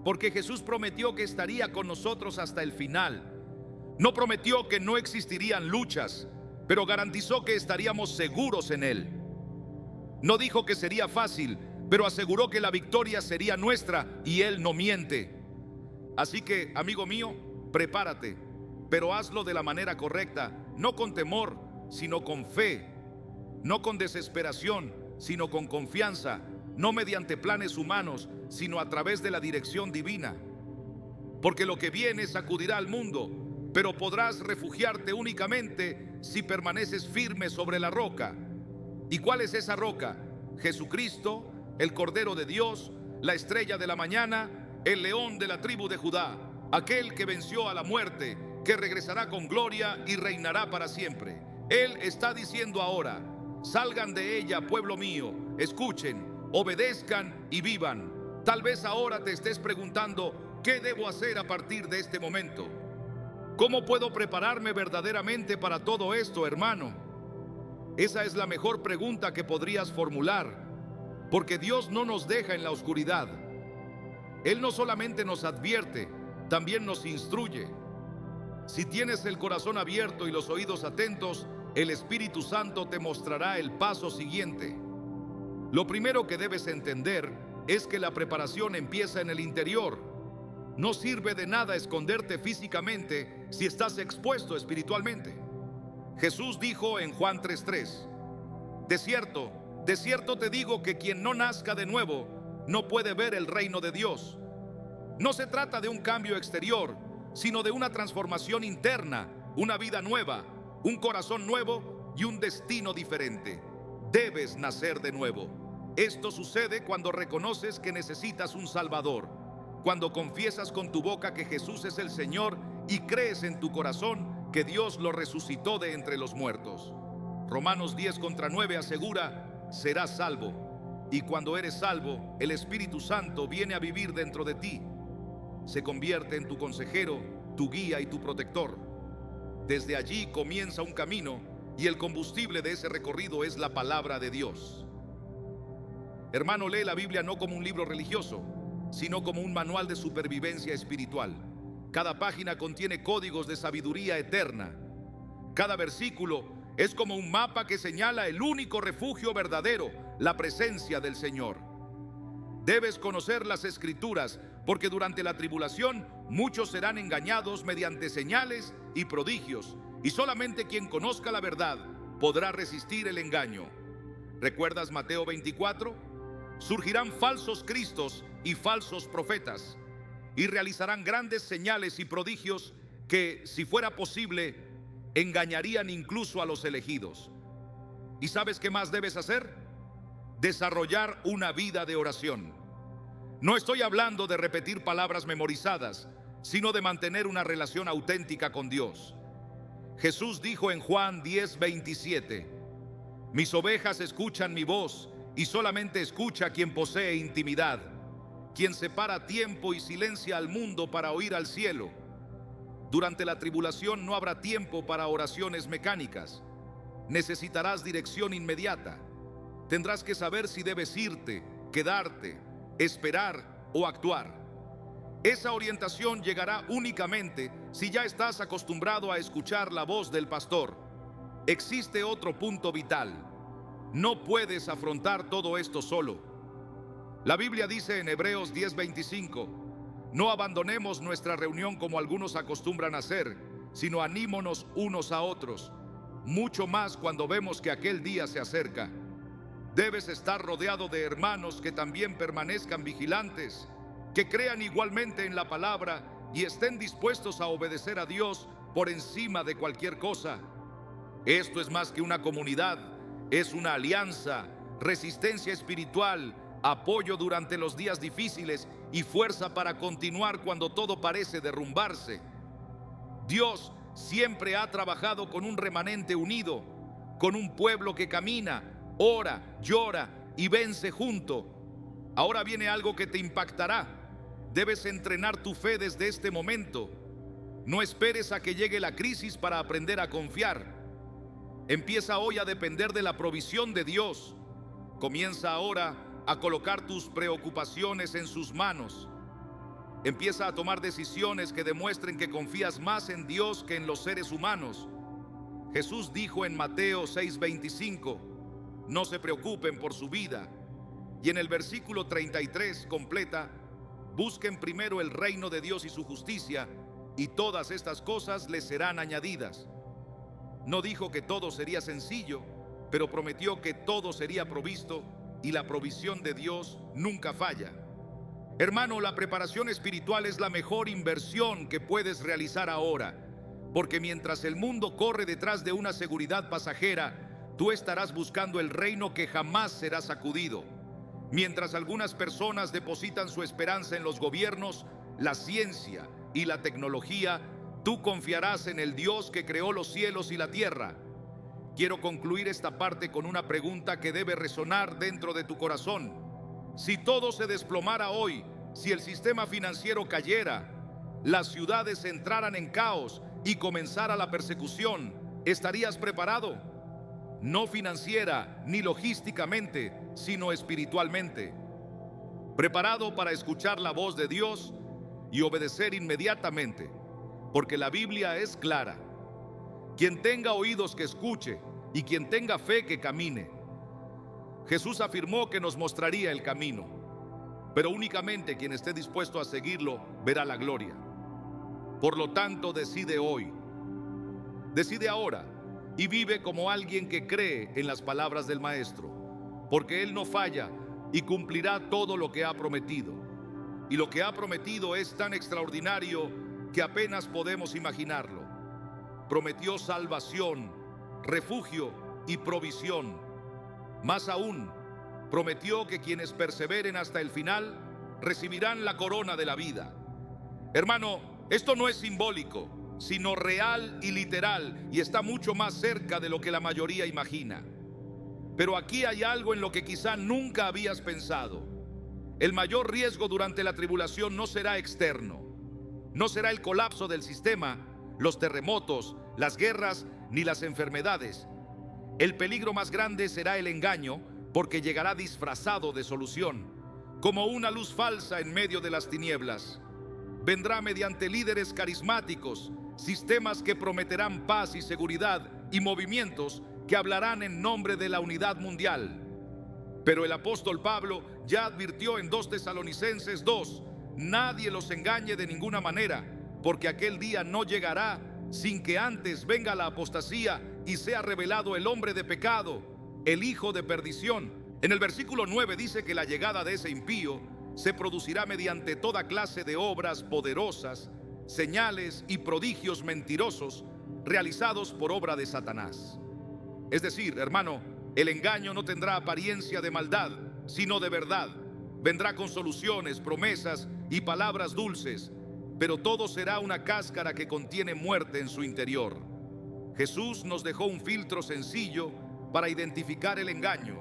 porque Jesús prometió que estaría con nosotros hasta el final. No prometió que no existirían luchas, pero garantizó que estaríamos seguros en Él. No dijo que sería fácil, pero aseguró que la victoria sería nuestra y Él no miente. Así que, amigo mío, prepárate, pero hazlo de la manera correcta, no con temor, sino con fe, no con desesperación, sino con confianza, no mediante planes humanos, sino a través de la dirección divina. Porque lo que viene sacudirá al mundo, pero podrás refugiarte únicamente si permaneces firme sobre la roca. ¿Y cuál es esa roca? Jesucristo, el Cordero de Dios, la estrella de la mañana, el león de la tribu de Judá, aquel que venció a la muerte, que regresará con gloria y reinará para siempre. Él está diciendo ahora: salgan de ella, pueblo mío, escuchen, obedezcan y vivan. Tal vez ahora te estés preguntando: ¿qué debo hacer a partir de este momento? ¿Cómo puedo prepararme verdaderamente para todo esto, hermano? Esa es la mejor pregunta que podrías formular, porque Dios no nos deja en la oscuridad. Él no solamente nos advierte, también nos instruye. Si tienes el corazón abierto y los oídos atentos, el Espíritu Santo te mostrará el paso siguiente. Lo primero que debes entender es que la preparación empieza en el interior. No sirve de nada esconderte físicamente si estás expuesto espiritualmente. Jesús dijo en Juan 3:3: de cierto te digo que quien no nazca de nuevo no puede ver el reino de Dios. No se trata de un cambio exterior, sino de una transformación interna, una vida nueva, un corazón nuevo y un destino diferente. Debes nacer de nuevo. Esto sucede cuando reconoces que necesitas un Salvador, cuando confiesas con tu boca que Jesús es el Señor y crees en tu corazón que Dios lo resucitó de entre los muertos. Romanos 10:9 asegura: serás salvo. Y cuando eres salvo, el Espíritu Santo viene a vivir dentro de ti. Se convierte en tu consejero, tu guía y tu protector. Desde allí comienza un camino y el combustible de ese recorrido es la palabra de Dios. Hermano, lee la Biblia no como un libro religioso, sino como un manual de supervivencia espiritual. Cada página contiene códigos de sabiduría eterna. Cada versículo es como un mapa que señala el único refugio verdadero, la presencia del Señor. Debes conocer las Escrituras, porque durante la tribulación muchos serán engañados mediante señales y prodigios, y solamente quien conozca la verdad podrá resistir el engaño. ¿Recuerdas Mateo 24? Surgirán falsos cristos y falsos profetas, y realizarán grandes señales y prodigios que, si fuera posible, engañarían incluso a los elegidos. ¿Y sabes qué más debes hacer? Desarrollar una vida de oración. No estoy hablando de repetir palabras memorizadas, sino de mantener una relación auténtica con Dios. Jesús dijo en Juan 10:27: mis ovejas escuchan mi voz, y solamente escucha quien posee intimidad, quien separa tiempo y silencia al mundo para oír al cielo. Durante la tribulación no habrá tiempo para oraciones mecánicas. Necesitarás dirección inmediata. Tendrás que saber si debes irte, quedarte, esperar o actuar. Esa orientación llegará únicamente si ya estás acostumbrado a escuchar la voz del pastor. Existe otro punto vital: no puedes afrontar todo esto solo. La Biblia dice en Hebreos 10:25: no abandonemos nuestra reunión como algunos acostumbran hacer, sino anímonos unos a otros, mucho más cuando vemos que aquel día se acerca. Debes estar rodeado de hermanos que también permanezcan vigilantes, que crean igualmente en la palabra y estén dispuestos a obedecer a Dios por encima de cualquier cosa. Esto es más que una comunidad, es una alianza, resistencia espiritual, apoyo durante los días difíciles y fuerza para continuar cuando todo parece derrumbarse. Dios siempre ha trabajado con un remanente unido, con un pueblo que camina, ora, llora y vence junto. Ahora viene algo que te impactará. Debes entrenar tu fe desde este momento. No esperes a que llegue la crisis para aprender a confiar. Empieza hoy a depender de la provisión de Dios. Comienza ahora a colocar tus preocupaciones en sus manos. Empieza a tomar decisiones que demuestren que confías más en Dios que en los seres humanos. Jesús dijo en Mateo 6:25, no se preocupen por su vida. Y en el versículo 33 completa, busquen primero el reino de Dios y su justicia, y todas estas cosas les serán añadidas. No dijo que todo sería sencillo, pero prometió que todo sería provisto, y la provisión de Dios nunca falla. Hermano, la preparación espiritual es la mejor inversión que puedes realizar ahora, porque mientras el mundo corre detrás de una seguridad pasajera, tú estarás buscando el reino que jamás será sacudido. Mientras algunas personas depositan su esperanza en los gobiernos, la ciencia y la tecnología, tú confiarás en el Dios que creó los cielos y la tierra. Quiero concluir esta parte con una pregunta que debe resonar dentro de tu corazón. Si todo se desplomara hoy, si el sistema financiero cayera, las ciudades entraran en caos y comenzara la persecución, ¿estarías preparado? No financiera ni logísticamente, sino espiritualmente. Preparado para escuchar la voz de Dios y obedecer inmediatamente, porque la Biblia es clara. Quien tenga oídos que escuche y quien tenga fe que camine. Jesús afirmó que nos mostraría el camino, pero únicamente quien esté dispuesto a seguirlo verá la gloria. Por lo tanto, decide hoy, decide ahora y vive como alguien que cree en las palabras del Maestro, porque Él no falla y cumplirá todo lo que ha prometido. Y lo que ha prometido es tan extraordinario que apenas podemos imaginarlo. Prometió salvación, refugio y provisión. Más aún, prometió que quienes perseveren hasta el final recibirán la corona de la vida. Hermano, esto no es simbólico, sino real y literal, y está mucho más cerca de lo que la mayoría imagina. Pero aquí hay algo en lo que quizá nunca habías pensado. El mayor riesgo durante la tribulación no será externo, no será el colapso del sistema, los terremotos, las guerras ni las enfermedades. El peligro más grande será el engaño, porque llegará disfrazado de solución, como una luz falsa en medio de las tinieblas. Vendrá mediante líderes carismáticos, sistemas que prometerán paz y seguridad y movimientos que hablarán en nombre de la unidad mundial. Pero el apóstol Pablo ya advirtió en 2 Tesalonicenses 2, nadie los engañe de ninguna manera, porque aquel día no llegará sin que antes venga la apostasía y sea revelado el hombre de pecado, el hijo de perdición. En el versículo 9 dice que la llegada de ese impío se producirá mediante toda clase de obras poderosas, señales y prodigios mentirosos realizados por obra de Satanás. Es decir, hermano, el engaño no tendrá apariencia de maldad, sino de verdad. Vendrá con soluciones, promesas y palabras dulces, pero todo será una cáscara que contiene muerte en su interior. Jesús nos dejó un filtro sencillo para identificar el engaño.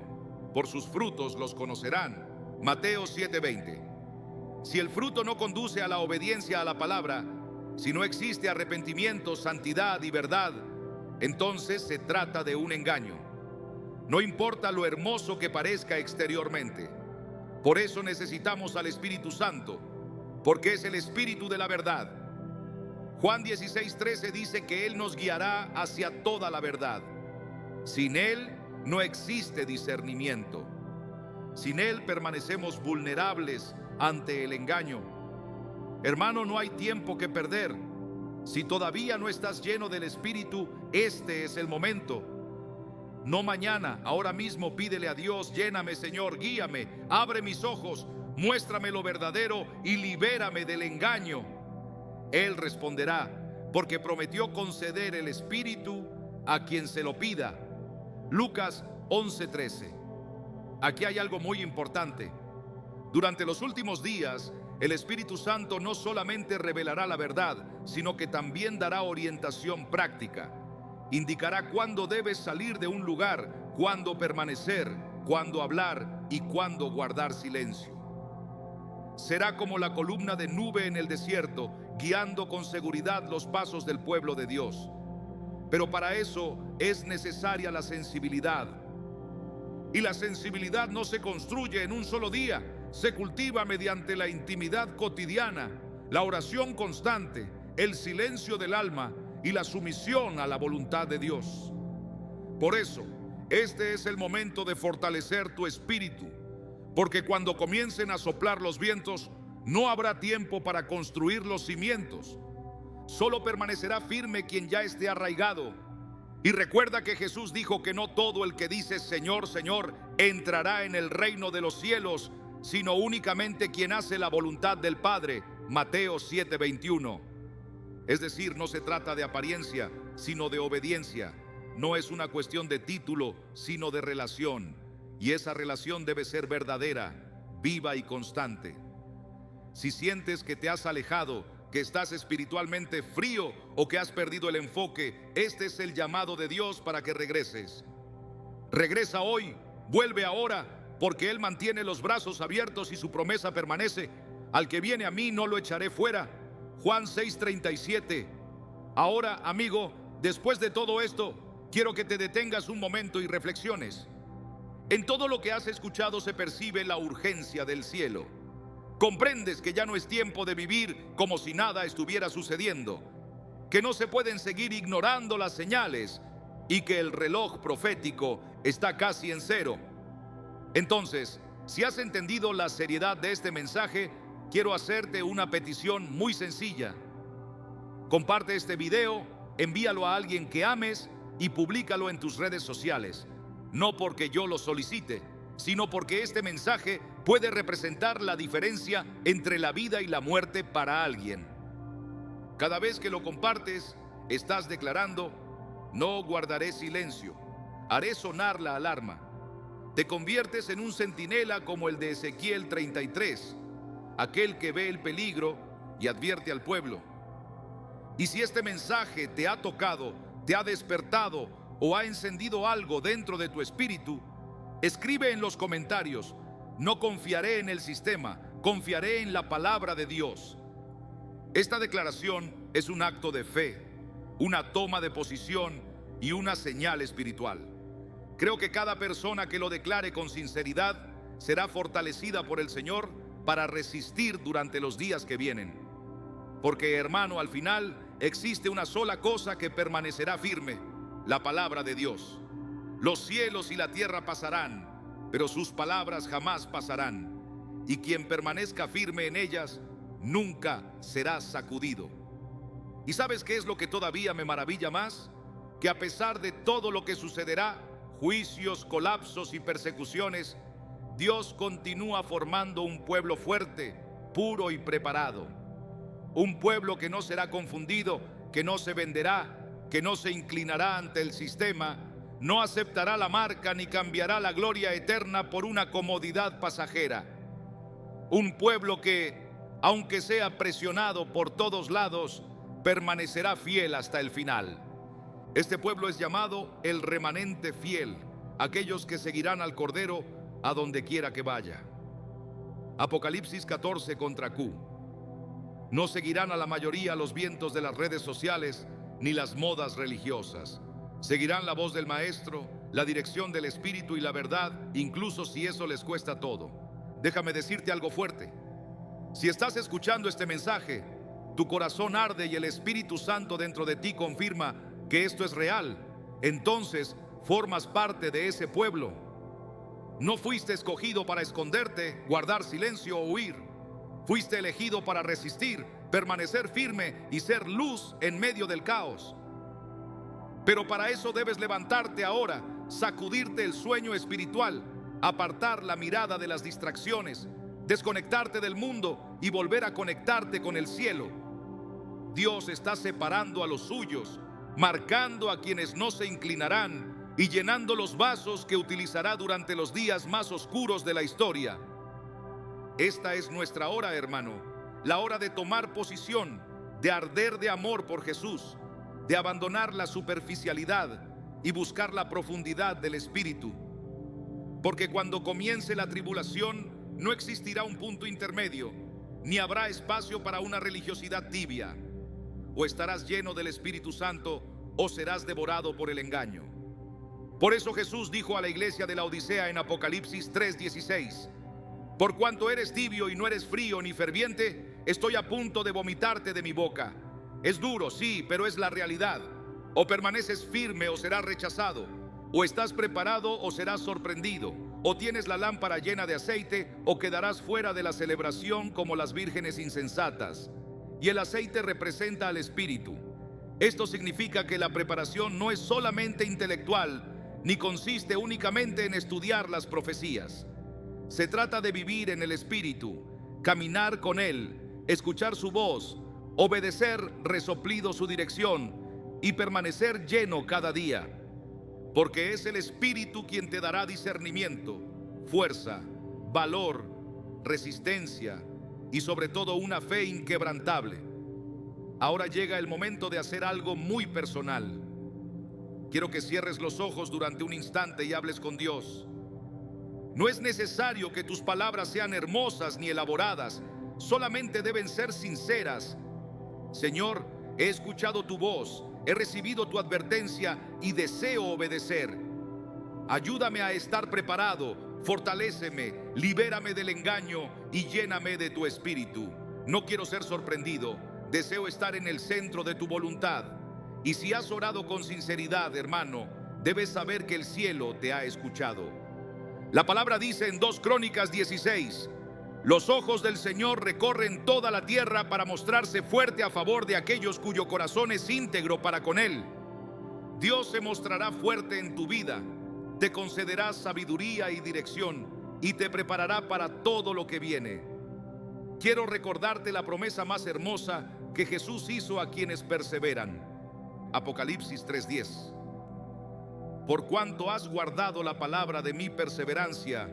Por sus frutos los conocerán. Mateo 7:20. Si el fruto no conduce a la obediencia a la palabra, si no existe arrepentimiento, santidad y verdad, entonces se trata de un engaño. No importa lo hermoso que parezca exteriormente. Por eso necesitamos al Espíritu Santo, porque es el Espíritu de la verdad. Juan 16:13 dice que Él nos guiará hacia toda la verdad. Sin Él no existe discernimiento. Sin Él permanecemos vulnerables ante el engaño. Hermano, no hay tiempo que perder. Si todavía no estás lleno del Espíritu, este es el momento. No mañana, ahora mismo pídele a Dios: lléname, Señor, guíame, abre mis ojos, muéstrame lo verdadero y libérame del engaño. Él responderá, porque prometió conceder el Espíritu a quien se lo pida. Lucas 11:13. Aquí hay algo muy importante. Durante los últimos días, el Espíritu Santo no solamente revelará la verdad, sino que también dará orientación práctica. Indicará cuándo debes salir de un lugar, cuándo permanecer, cuándo hablar y cuándo guardar silencio. Será como la columna de nube en el desierto, guiando con seguridad los pasos del pueblo de Dios. Pero para eso es necesaria la sensibilidad. Y la sensibilidad no se construye en un solo día, se cultiva mediante la intimidad cotidiana, la oración constante, el silencio del alma y la sumisión a la voluntad de Dios. Por eso, este es el momento de fortalecer tu espíritu, porque cuando comiencen a soplar los vientos, no habrá tiempo para construir los cimientos. Solo permanecerá firme quien ya esté arraigado. Y recuerda que Jesús dijo que no todo el que dice Señor, Señor, entrará en el reino de los cielos, sino únicamente quien hace la voluntad del Padre. Mateo 7:21. Es decir, no se trata de apariencia, sino de obediencia. No es una cuestión de título, sino de relación. Y esa relación debe ser verdadera, viva y constante. Si sientes que te has alejado, que estás espiritualmente frío o que has perdido el enfoque, este es el llamado de Dios para que regreses. Regresa hoy, vuelve ahora, porque Él mantiene los brazos abiertos y su promesa permanece. Al que viene a mí no lo echaré fuera. Juan 6:37. Ahora, amigo, después de todo esto, quiero que te detengas un momento y reflexiones. En todo lo que has escuchado se percibe la urgencia del cielo. Comprendes que ya no es tiempo de vivir como si nada estuviera sucediendo, que no se pueden seguir ignorando las señales y que el reloj profético está casi en cero. Entonces, si has entendido la seriedad de este mensaje, quiero hacerte una petición muy sencilla. Comparte este video, envíalo a alguien que ames y públicalo en tus redes sociales. No porque yo lo solicite, sino porque este mensaje puede representar la diferencia entre la vida y la muerte para alguien. Cada vez que lo compartes, estás declarando: no guardaré silencio, haré sonar la alarma. Te conviertes en un centinela como el de Ezequiel 33, aquel que ve el peligro y advierte al pueblo. Y si este mensaje te ha tocado, te ha despertado o ha encendido algo dentro de tu espíritu, escribe en los comentarios: no confiaré en el sistema, confiaré en la palabra de Dios. Esta declaración es un acto de fe, una toma de posición y una señal espiritual. Creo que cada persona que lo declare con sinceridad será fortalecida por el Señor para resistir durante los días que vienen. Porque, hermano, al final existe una sola cosa que permanecerá firme: la palabra de Dios. Los cielos y la tierra pasarán, pero sus palabras jamás pasarán. Y quien permanezca firme en ellas nunca será sacudido. ¿Y sabes qué es lo que todavía me maravilla más? Que a pesar de todo lo que sucederá, juicios, colapsos y persecuciones, Dios continúa formando un pueblo fuerte, puro y preparado. Un pueblo que no será confundido, que no se venderá, que no se inclinará ante el sistema, no aceptará la marca ni cambiará la gloria eterna por una comodidad pasajera. Un pueblo que, aunque sea presionado por todos lados, permanecerá fiel hasta el final. Este pueblo es llamado el remanente fiel, aquellos que seguirán al Cordero a donde quiera que vaya. Apocalipsis 14 contra Q. No seguirán a la mayoría los vientos de las redes sociales ni las modas religiosas. Seguirán la voz del Maestro, la dirección del Espíritu y la verdad, incluso si eso les cuesta todo. Déjame decirte algo fuerte. Si estás escuchando este mensaje, tu corazón arde y el Espíritu Santo dentro de ti confirma que esto es real. Entonces formas parte de ese pueblo. No fuiste escogido para esconderte, guardar silencio o huir. Fuiste elegido para resistir, permanecer firme y ser luz en medio del caos. Pero para eso debes levantarte ahora, sacudirte el sueño espiritual, apartar la mirada de las distracciones, desconectarte del mundo y volver a conectarte con el cielo. Dios está separando a los suyos, marcando a quienes no se inclinarán y llenando los vasos que utilizará durante los días más oscuros de la historia. Esta es nuestra hora, hermano, la hora de tomar posición, de arder de amor por Jesús, de abandonar la superficialidad y buscar la profundidad del Espíritu. Porque cuando comience la tribulación, no existirá un punto intermedio, ni habrá espacio para una religiosidad tibia. O estarás lleno del Espíritu Santo, o serás devorado por el engaño. Por eso Jesús dijo a la iglesia de la Odisea en Apocalipsis 3:16: por cuanto eres tibio y no eres frío ni ferviente, estoy a punto de vomitarte de mi boca. Es duro, sí, pero es la realidad. O permaneces firme o serás rechazado. O estás preparado o serás sorprendido. O tienes la lámpara llena de aceite o quedarás fuera de la celebración como las vírgenes insensatas. Y el aceite representa al Espíritu. Esto significa que la preparación no es solamente intelectual, ni consiste únicamente en estudiar las profecías. Se trata de vivir en el Espíritu, caminar con Él, escuchar su voz, obedecer resoplido su dirección y permanecer lleno cada día. Porque es el Espíritu quien te dará discernimiento, fuerza, valor, resistencia y sobre todo una fe inquebrantable. Ahora llega el momento de hacer algo muy personal. Quiero que cierres los ojos durante un instante y hables con Dios. No es necesario que tus palabras sean hermosas ni elaboradas, solamente deben ser sinceras. Señor, he escuchado tu voz, he recibido tu advertencia y deseo obedecer. Ayúdame a estar preparado, fortaléceme, libérame del engaño y lléname de tu espíritu. No quiero ser sorprendido, deseo estar en el centro de tu voluntad. Y si has orado con sinceridad, hermano, debes saber que el cielo te ha escuchado. La palabra dice en 2 Crónicas 16: los ojos del Señor recorren toda la tierra para mostrarse fuerte a favor de aquellos cuyo corazón es íntegro para con Él. Dios se mostrará fuerte en tu vida, te concederá sabiduría y dirección y te preparará para todo lo que viene. Quiero recordarte la promesa más hermosa que Jesús hizo a quienes perseveran. Apocalipsis 3:10. Por cuanto has guardado la palabra de mi perseverancia,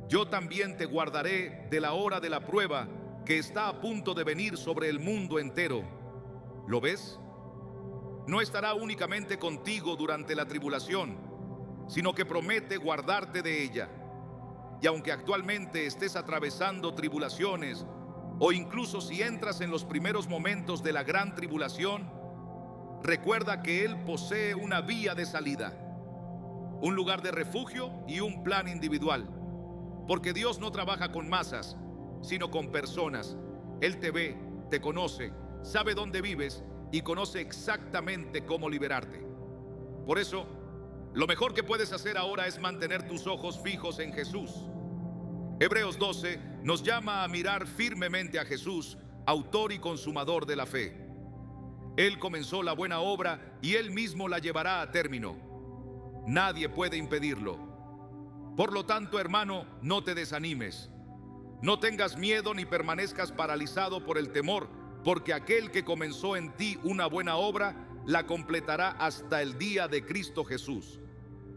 yo también te guardaré de la hora de la prueba que está a punto de venir sobre el mundo entero. ¿Lo ves? No estará únicamente contigo durante la tribulación, sino que promete guardarte de ella. Y aunque actualmente estés atravesando tribulaciones, o incluso si entras en los primeros momentos de la gran tribulación, recuerda que Él posee una vía de salida, un lugar de refugio y un plan individual. Porque Dios no trabaja con masas, sino con personas. Él te ve, te conoce, sabe dónde vives y conoce exactamente cómo liberarte. Por eso, lo mejor que puedes hacer ahora es mantener tus ojos fijos en Jesús. Hebreos 12 nos llama a mirar firmemente a Jesús, autor y consumador de la fe. Él comenzó la buena obra y Él mismo la llevará a término. Nadie puede impedirlo. Por lo tanto, hermano, no te desanimes. No tengas miedo ni permanezcas paralizado por el temor, porque aquel que comenzó en ti una buena obra, la completará hasta el día de Cristo Jesús.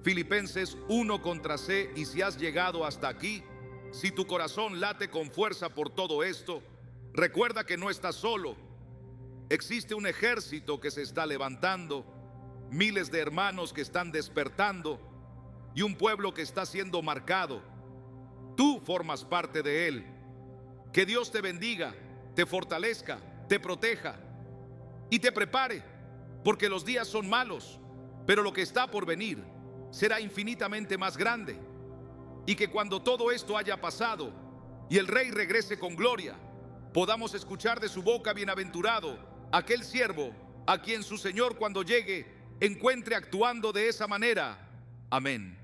Filipenses 1:C. Y si has llegado hasta aquí, si tu corazón late con fuerza por todo esto, recuerda que no estás solo. Existe un ejército que se está levantando, miles de hermanos que están despertando y un pueblo que está siendo marcado. Tú formas parte de él. Que Dios te bendiga, te fortalezca, te proteja y te prepare, porque los días son malos, pero lo que está por venir será infinitamente más grande. Y que cuando todo esto haya pasado y el Rey regrese con gloria, podamos escuchar de su boca: bienaventurado aquel siervo a quien su Señor, cuando llegue, encuentre actuando de esa manera. Amén.